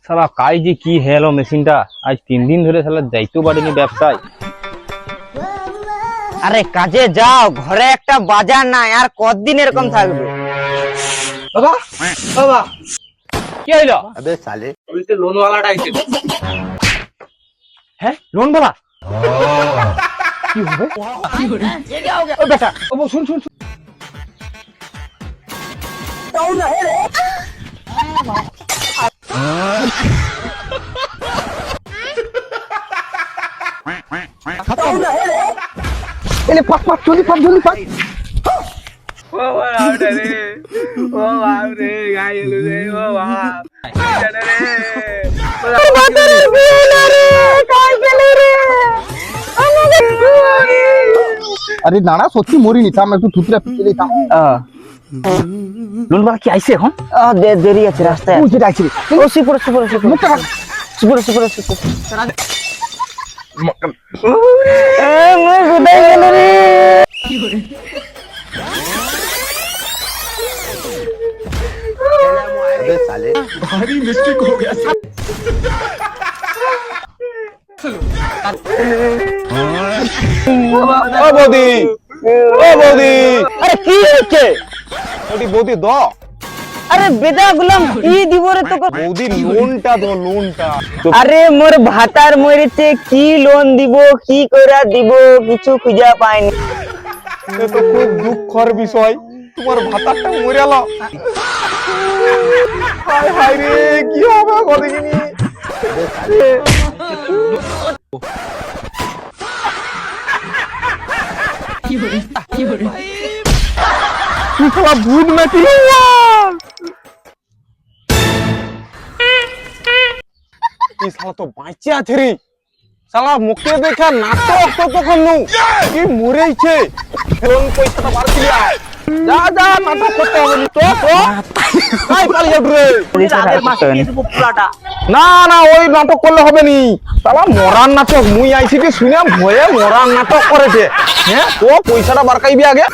শালা কাই যে কি হেলো মেশিনটা, আজ 3 দিন ধরে শালা যাইতেও পারিনি ব্যবসায়। আরে কাজে যাও, ঘরে একটা বাজার নাই, আর কতদিন এরকম থাকবে? বাবা বাবা কি হইলো? अबे साले ওই তো লোন ওয়ালাটা আইছে। হ্যাঁ লোন বালা কি হবে? ও বেটা ও শুন শুন শুন। এলে পাট পাট জলদি পাট জলদি পাট। ও বাবা রে ও বাবা রে গাইলো রে ও বাবা জানে রে ও বাবা রে বিনা রে কাই গেলে রে আমাদের আরে না না সত্যি মরিনি, থাম একটু থুতরা পিছলে থাম। লোন বালা কি আইছে এখন? দেরি আছে রাস্তায়। ও যেটা আইছে ও সুপুর সুপুর সুপুর সুপুর সুপুর সুপুর কোথায় গেল রে? अबे साले ও বৌদি ও বৌদি আরে কি হচ্ছে? ওটি বৌদি দ আরে বেদা গুলাম কি দিব রে তোকে? বৌদি লোনটা দো লোনটা। আরে মোর ভাতার মরেছে, কি লোন দিব, কি কইরা দিব, কিছু খুঁজা পাইনি। এ তো খুব দুঃখের বিষয়, তোমার ভাতারটা মরে গেল। হায় হায় রে কি হবে কদিনি। কি শালা ভূত নাকি? কি শালা তো বাঁচে আছে রে, শালা মুখে দেখা নাটক তো তখন নু কি মরেইছে। লোন পয়সাটা বার করে আয়, যা যা নাটক করতে হবে নি তো তো কাই পালিয়ে রে। না না ওই নাটক করলে হবে নি, শালা মরার নাটক মুই আইছি কি শুনে ভয়ে মরার নাটক করেছে। হ্যাঁ ও পয়সাটা বার কাইবি আগে।